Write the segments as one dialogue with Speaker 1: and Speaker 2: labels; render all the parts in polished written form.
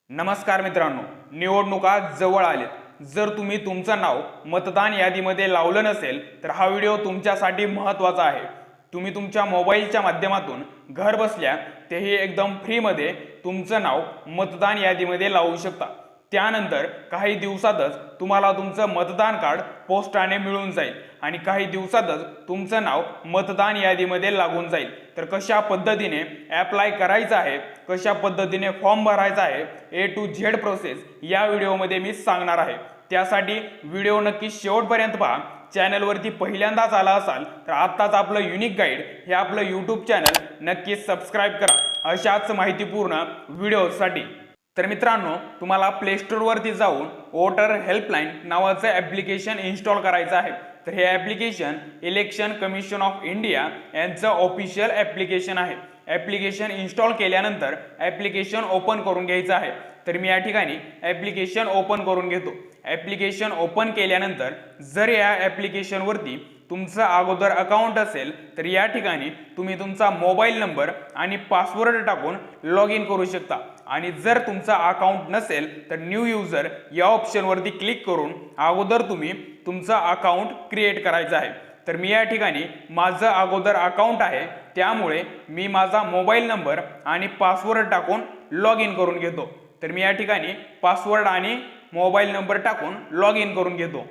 Speaker 1: नमस्कार मित्रांनो, निवडणुका जवळ आलेत। जर तुम्ही तुमचं नाव मतदान यादीमध्ये लावलं नसेल तर हा व्हिडिओ तुमच्यासाठी महत्त्वाचा आहे। तुम्ही तुमच्या मोबाईलच्या माध्यमातून घर बसल्या तेही एकदम फ्रीमध्ये तुमचं नाव मतदान यादीमध्ये लावू शकता। त्यानंतर काही दिवसातच तुम्हाला तुमचं मतदान कार्ड पोस्टाने मिळून जाईल आणि काही दिवसातच तुमचं नाव मतदान यादीमध्ये लागून जाईल। तर कशा पद्धतीने अप्लाय करायचं आहे, कशा पद्धतीने फॉर्म भरायचा आहे, ए टू झेड प्रोसेस या व्हिडिओमध्ये मी सांगणार आहे। त्यासाठी व्हिडिओ नक्की शेवटपर्यंत पहा। चॅनलवरती पहिल्यांदाच आला असाल तर आत्ताच आपलं युनिक गाईड हे आपलं यूट्यूब चॅनल नक्की सबस्क्राईब करा अशाच माहितीपूर्ण व्हिडिओसाठी। तर मित्रांनो, तुम्हाला प्ले स्टोअरवरती जाऊन वोटर हेल्पलाईन नावाचं ॲप्लिकेशन इन्स्टॉल करायचं आहे। तर हे application election commission of India यांचं ऑफिशियल ॲप्लिकेशन आहे। ॲप्लिकेशन इन्स्टॉल केल्यानंतर ॲप्लिकेशन ओपन करून घ्यायचं आहे। तर मी या ठिकाणी ॲप्लिकेशन ओपन करून घेतो। ॲप्लिकेशन ओपन केल्यानंतर जर या ॲप्लिकेशनवरती तुमचं अगोदर अकाउंट असेल तर या ठिकाणी तुम्ही तुमचा मोबाईल नंबर आणि पासवर्ड टाकून लॉग इन करू शकता। आणि जर तुमचा अकाउंट नसेल तर न्यू यूजर या ऑप्शनवरती क्लिक करून अगोदर तुम्ही तुमचा अकाउंट क्रिएट करायचं आहे। तर मी या ठिकाणी माझं अगोदर अकाउंट आहे, त्यामुळे मी माझा मोबाईल नंबर आणि पासवर्ड टाकून लॉग इन करून घेतो। तर मी या ठिकाणी पासवर्ड आणि मोबाईल नंबर टाकून लॉग इन करून घेतो।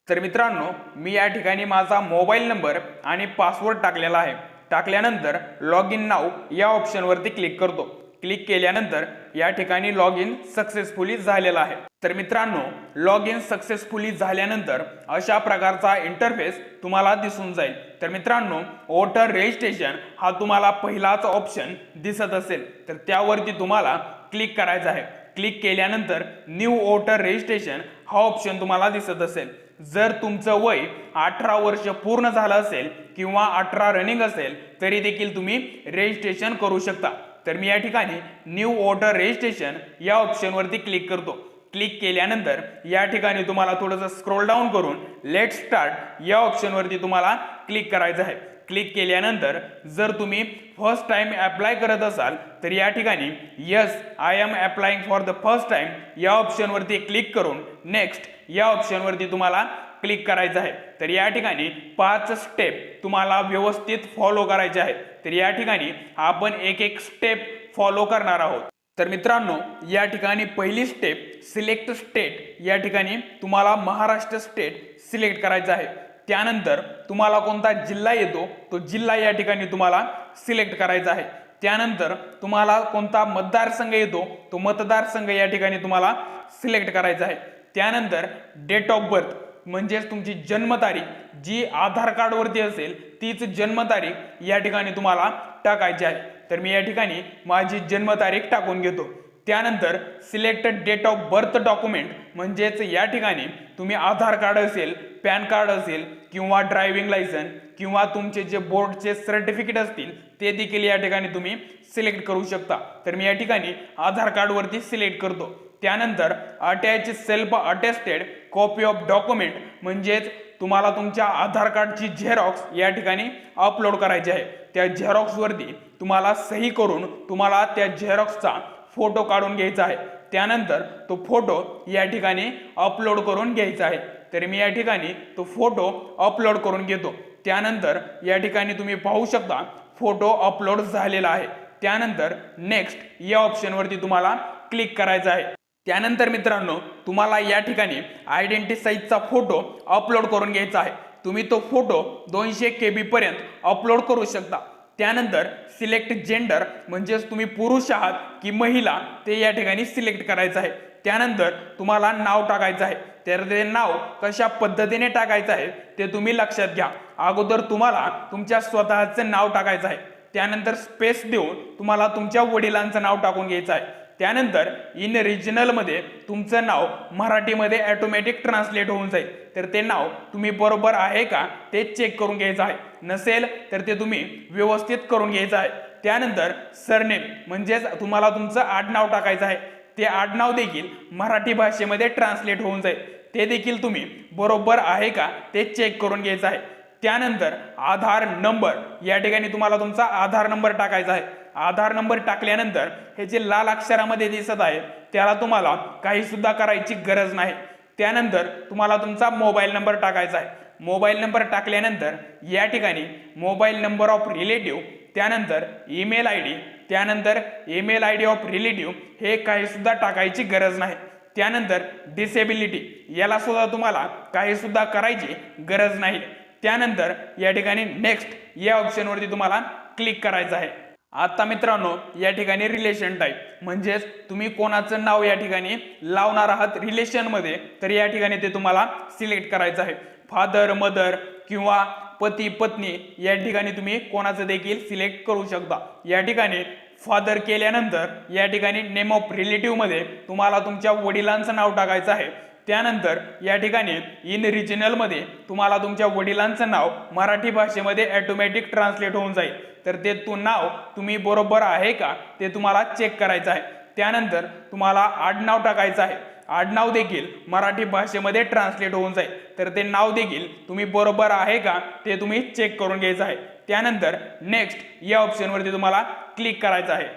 Speaker 1: तर मित्रांनो, मी या ठिकाणी माझा मोबाईल नंबर आणि पासवर्ड टाकलेला आहे। टाकल्यानंतर लॉग इन नाव या ऑप्शनवरती क्लिक करतो। क्लिक केल्यानंतर या ठिकाणी लॉग इन सक्सेसफुली झालेला आहे। तर मित्रांनो, लॉग इन सक्सेसफुली झाल्यानंतर अशा प्रकारचा इंटरफेस तुम्हाला दिसून जाईल। तर मित्रांनो, वोटर रजिस्ट्रेशन हा तुम्हाला पहिलाच ऑप्शन दिसत असेल तर त्यावरती तुम्हाला क्लिक करायचं आहे। क्लिक केल्यानंतर न्यू वोटर रजिस्ट्रेशन हा ऑप्शन तुम्हाला दिसत असेल। जर तुमचं वय 18 वर्ष पूर्ण झालं असेल किंवा 18 रनिंग असेल तरी देखील तुम्ही रजिस्ट्रेशन करू शकता। तर मी या ठिकाणी न्यू वोटर रजिस्ट्रेशन या ऑप्शनवरती क्लिक करतो। क्लिक केल्यानंतर या ठिकाणी तुम्हाला थोडंसं स्क्रोल डाऊन करून लेट स्टार्ट या ऑप्शनवरती तुम्हाला क्लिक करायचं आहे। क्लिक केल्यानंतर जर तुम्ही फर्स्ट टाइम अप्लाय करत असाल तर या ठिकाणी yes I am applying for the first time या ऑप्शनवरती क्लिक करून नेक्स्ट या ऑप्शनवरती तुम्हाला क्लिक करायचं आहे। तर या ठिकाणी 5 स्टेप तुम्हाला व्यवस्थित फॉलो करायचे आहेत। तर या ठिकाणी आपण एक एक स्टेप फॉलो करणार आहोत। तर मित्रांनो, या ठिकाणी पहिली स्टेप सिलेक्ट स्टेट या ठिकाणी तुम्हाला महाराष्ट्र स्टेट सिलेक्ट करायचा आहे। त्यानंतर तुम्हाला कोणता जिल्हा येतो तो जिल्हा या ठिकाणी तुम्हाला सिलेक्ट करायचा आहे। त्यानंतर तुम्हाला कोणता मतदारसंघ येतो तो मतदारसंघ या ठिकाणी तुम्हाला सिलेक्ट करायचा आहे। त्यानंतर डेट ऑफ बर्थ म्हणजेच तुमची जन्मतारीख जी आधार कार्डवरती असेल तीच जन्मतारीख या ठिकाणी तुम्हाला टाकायची आहे। तर मी या ठिकाणी माझी जन्मतारीख टाकून घेतो। त्यानंतर select date of birth document म्हणजेच या ठिकाणी तुम्ही आधार कार्ड असेल, पॅन कार्ड असेल किंवा ड्रायव्हिंग लायसन्स किंवा तुमचे जे बोर्डचे सर्टिफिकेट असतील ते देखील या ठिकाणी तुम्ही सिलेक्ट करू शकता। तर मी या ठिकाणी आधार कार्डवरती सिलेक्ट करतो। त्यानंतर attach self attested copy of document म्हणजेच तुम्हाला तुमच्या आधार कार्डची झेरॉक्स या ठिकाणी अपलोड करायची आहे। त्या झेरॉक्सवरती तुम्हाला सही करून तुम्हाला त्या झेरॉक्सचा फोटो काढून घ्यायचा आहे। त्यानंतर तो फोटो या ठिकाणी अपलोड करून घ्यायचा आहे। तर मी या ठिकाणी तो फोटो अपलोड करून घेतो। त्यानंतर या ठिकाणी तुम्ही पाहू शकता फोटो अपलोड झालेला आहे। त्यानंतर नेक्स्ट या ऑप्शनवरती तुम्हाला क्लिक करायचं आहे। त्यानंतर मित्रांनो, तुम्हाला या ठिकाणी आयडेंटिटी साईजचा फोटो अपलोड करून घ्यायचा आहे। तुम्ही तो फोटो 200 KB पर्यंत अपलोड करू शकता। त्यानंतर सिलेक्ट जेंडर म्हणजेच तुम्ही पुरुष आहात की महिला ते या ठिकाणी सिलेक्ट करायचं आहे। त्यानंतर तुम्हाला नाव टाकायचं आहे। तर ते नाव कशा पद्धतीने टाकायचं आहे ते तुम्ही लक्षात घ्या। अगोदर तुम्हाला तुमच्या स्वतःचे नाव टाकायचं आहे। त्यानंतर स्पेस देऊन तुम्हाला तुमच्या वडिलांचं नाव टाकून घ्यायचं आहे। त्यानंतर इन रिजनलमध्ये तुमचं नाव मराठीमध्ये ऑटोमॅटिक ट्रान्सलेट होऊन जाईल। तर ते नाव तुम्ही बरोबर आहे का ते चेक करून घ्यायचं आहे। नसेल तर ते तुम्ही व्यवस्थित करून घ्यायचं आहे। त्यानंतर सरनेम म्हणजेच तुम्हाला तुमचं आडनाव टाकायचं आहे। ते आडनाव देखील मराठी भाषेमध्ये ट्रान्सलेट होऊन जाईल। ते देखील तुम्ही बरोबर आहे का ते चेक करून घ्यायचं आहे। त्यानंतर आधार नंबर या ठिकाणी तुम्हाला तुमचा आधार नंबर टाकायचा आहे। आधार नंबर टाकल्यानंतर हे जे लाल अक्षरामध्ये दिसत आहे त्याला तुम्हाला काही सुद्धा करायची गरज नाही। त्यानंतर तुम्हाला तुमचा मोबाईल नंबर टाकायचा आहे। मोबाईल नंबर टाकल्यानंतर या ठिकाणी मोबाईल नंबर ऑफ रिलेटिव्ह, त्यानंतर ईमेल आय डी, त्यानंतर email I D of relative हे काही सुद्धा टाकायची गरज नाही। त्यानंतर डिसेबिलिटी याला सुद्धा तुम्हाला काही सुद्धा करायची गरज नाही। त्यानंतर या ठिकाणी नेक्स्ट या ऑप्शनवरती तुम्हाला क्लिक करायचं आहे। आता मित्रांनो या ठिकाणी रिलेशन टाईप म्हणजेच तुम्ही कोणाचं नाव या ठिकाणी लावणार आहात रिलेशनमध्ये, तर या ठिकाणी ते तुम्हाला सिलेक्ट करायचं आहे। फादर, मदर किंवा पती, पत्नी या ठिकाणी तुम्ही कोणाचं देखील सिलेक्ट करू शकता। या ठिकाणी फादर केल्यानंतर या ठिकाणी नेम ऑफ रिलेटिव्ह मध्ये तुम्हाला तुमच्या वडिलांचं नाव टाकायचं आहे। त्यानंतर या ठिकाणी इन रिजनल मध्ये तुम्हाला तुमच्या वडिलांचं नाव मराठी भाषेमध्ये ऑटोमॅटिक ट्रान्सलेट होऊन जाईल, तर ते नाव तुम्ही बरोबर आहे का ते तुम्हाला चेक करायचं आहे। त्यानंतर तुम्हाला आडनाव टाकायचं आहे। आडनाव देखील मराठी भाषेमध्ये ट्रान्सलेट होऊन जाईल, तर ते नाव देखील तुम्ही बरोबर आहे का ते तुम्ही चेक करून घ्यायचं आहे। त्यानंतर नेक्स्ट या ऑप्शनवरती तुम्हाला क्लिक करायचं आहे।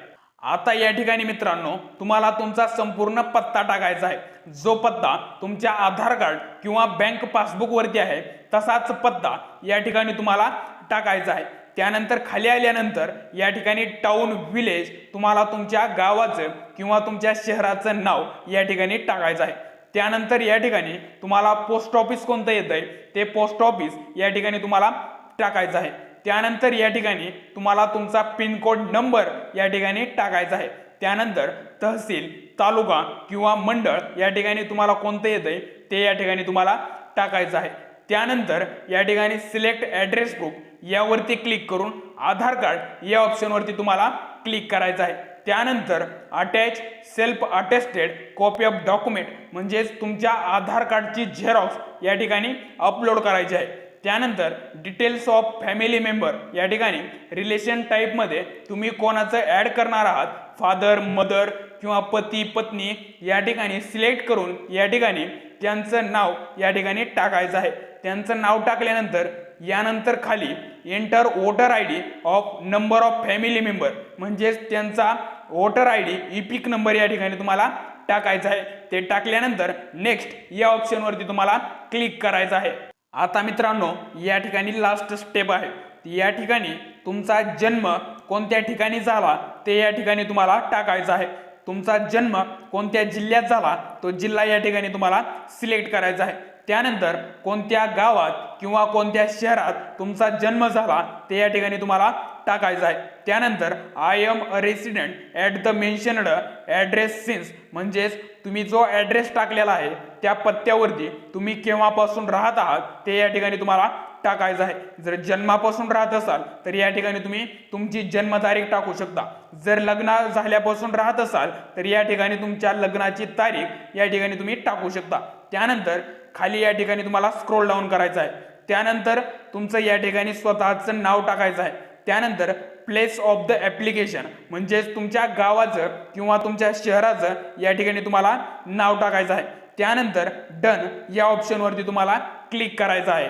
Speaker 1: आता या ठिकाणी मित्रांनो तुम्हाला तुमचा संपूर्ण पत्ता टाकायचा आहे। जो पत्ता तुमच्या आधार कार्ड किंवा बँक पासबुक वरती आहे तसाच पत्ता या ठिकाणी तुम्हाला टाकायचा आहे। त्यानंतर खाली आल्यानंतर या ठिकाणी टाउन, विलेज तुम्हाला तुमच्या गावाचं किंवा तुमच्या शहराचं नाव या ठिकाणी टाकायचं आहे। त्यानंतर या ठिकाणी तुम्हाला पोस्ट ऑफिस कोणतं येतंय ते पोस्ट ऑफिस या ठिकाणी तुम्हाला टाकायचं आहे। त्यानंतर या ठिकाणी तुम्हाला तुमचा पिन कोड नंबर या ठिकाणी टाकायचा आहे। त्यानंतर तहसील, तालुका किंवा मंडळ या ठिकाणी तुम्हाला कोणतं येतंय ते या ठिकाणी तुम्हाला टाकायचं आहे। त्यानंतर या ठिकाणी सिलेक्ट ॲड्रेस प्रूफ यावरती क्लिक करून आधार कार्ड या ऑप्शनवरती तुम्हाला क्लिक करायचं आहे। त्यानंतर attach self attested copy of document म्हणजेच तुमच्या आधार कार्डची झेरॉक्स या ठिकाणी अपलोड करायची आहे। त्यानंतर डिटेल्स ऑफ फॅमिली मेंबर या ठिकाणी रिलेशन टाईपमध्ये तुम्ही कोणाचं ॲड करणार आहात, फादर, मदर किंवा पती, पत्नी या ठिकाणी सिलेक्ट करून या ठिकाणी त्यांचं नाव या ठिकाणी टाकायचं आहे। त्यांचं नाव टाकल्यानंतर यानंतर खाली enter voter I D of number of family member म्हणजेच त्यांचा voter I D EPIC number या ठिकाणी तुम्हाला टाकायचा आहे। ते टाकल्यानंतर नेक्स्ट या ऑप्शनवरती तुम्हाला क्लिक करायचं आहे। आता मित्रांनो या ठिकाणी लास्ट स्टेप आहे। या ठिकाणी तुमचा जन्म कोणत्या ठिकाणी झाला ते या ठिकाणी तुम्हाला टाकायचा आहे। तुमचा जन्म कोणत्या जिल्ह्यात झाला तो जिल्हा या ठिकाणी तुम्हाला सिलेक्ट करायचा आहे। त्यानंतर कोणत्या गावात किंवा कोणत्या शहरात तुमचा जन्म झाला ते या ठिकाणी तुम्हाला टाकायचं आहे। त्यानंतर I am a resident at the mentioned address since म्हणजेच तुम्ही जो ॲड्रेस टाकलेला आहे त्या पत्त्यावरती तुम्ही केव्हापासून राहत आहात ते या ठिकाणी तुम्हाला टाकायचं आहे। जर जन्मापासून राहत असाल तर या ठिकाणी तुम्ही तुमची जन्मतारीख टाकू शकता। जर लग्न झाल्यापासून राहत असाल तर या ठिकाणी तुमच्या लग्नाची तारीख या ठिकाणी तुम्ही टाकू शकता। त्यानंतर खाली या ठिकाणी तुम्हाला स्क्रोल डाऊन करायचं आहे। त्यानंतर तुमचं या ठिकाणी स्वतःचं नाव टाकायचं आहे। त्यानंतर प्लेस ऑफ द ॲप्लिकेशन म्हणजेच तुमच्या गावाचं किंवा तुमच्या शहराचं या ठिकाणी तुम्हाला नाव टाकायचं आहे। त्यानंतर डन या ऑप्शनवरती तुम्हाला क्लिक करायचं आहे।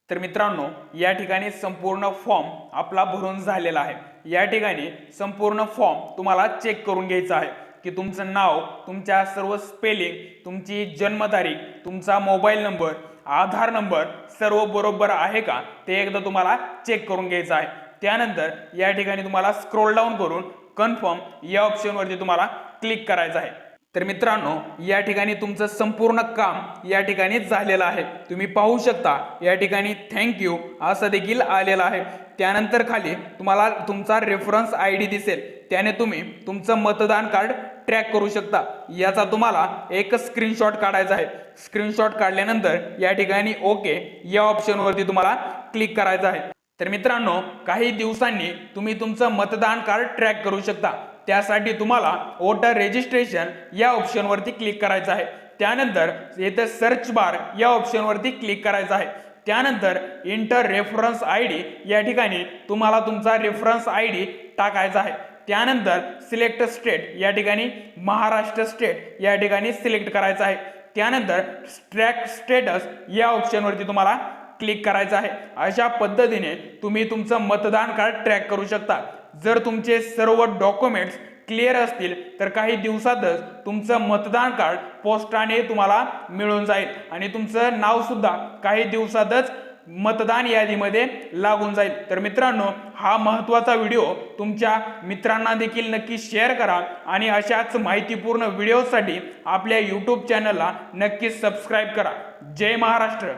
Speaker 1: तर मित्रांनो या ठिकाणी संपूर्ण फॉर्म आपला भरून झालेला आहे। या ठिकाणी संपूर्ण फॉर्म तुम्हाला चेक करून घ्यायचा आहे की तुमचं नाव, तुमच्या सर्व स्पेलिंग, तुमची जन्मतारीख, तुमचा मोबाईल नंबर, आधार नंबर सर्व बरोबर आहे का ते एकदा तुम्हाला चेक करून घ्यायचं आहे। त्यानंतर या ठिकाणी तुम्हाला स्क्रोल डाऊन करून कन्फर्म या ऑप्शनवरती तुम्हाला क्लिक करायचं आहे। तर मित्रांनो या ठिकाणी तुमचं संपूर्ण काम या ठिकाणी झालेलं आहे। तुम्ही पाहू शकता या ठिकाणी थँक्यू असं देखील आलेलं आहे। त्यानंतर खाली तुम्हाला तुमचा रेफरन्स आय डी दिसेल, त्याने तुम्ही तुमचं मतदान कार्ड ट्रॅक करू शकता। याचा तुम्हाला एक स्क्रीनशॉट काढायचा आहे। स्क्रीनशॉट काढल्यानंतर या ठिकाणी ओके या ऑप्शनवरती तुम्हाला क्लिक करायचं आहे। तर मित्रांनो काही दिवसांनी तुम्ही तुमचं मतदान कार्ड ट्रॅक करू शकता। त्यासाठी तुम्हाला वोटर रजिस्ट्रेशन या ऑप्शनवरती क्लिक करायचं आहे। त्यानंतर येथे सर्च बार या ऑप्शनवरती क्लिक करायचं आहे। त्यानंतर इंटर रेफरन्स आय डी या ठिकाणी तुम्हाला तुमचा रेफरन्स आय डी टाकायचा आहे। त्यानंतर सिलेक्ट स्टेट या ठिकाणी महाराष्ट्र स्टेट या ठिकाणी सिलेक्ट करायचं आहे। त्यानंतर ट्रॅक स्टेटस या ऑप्शनवरती तुम्हाला क्लिक करायचं आहे। अशा पद्धतीने तुम्ही तुमचं मतदान कार्ड ट्रॅक करू शकता। जर तुमचे सर्व डॉक्युमेंट्स क्लिअर असतील तर काही दिवसातच तुमचं मतदान कार्ड पोस्टाने तुम्हाला मिळून जाईल आणि तुमचं नाव सुद्धा काही दिवसातच मतदान यादीमध्ये लागून जाईल। तर मित्रांनो, हा महत्त्वाचा व्हिडिओ तुमच्या मित्रांना देखील नक्की शेअर करा आणि अशाच माहितीपूर्ण व्हिडिओसाठी आपल्या YouTube चॅनलला नक्कीच सबस्क्राईब करा। जय महाराष्ट्र।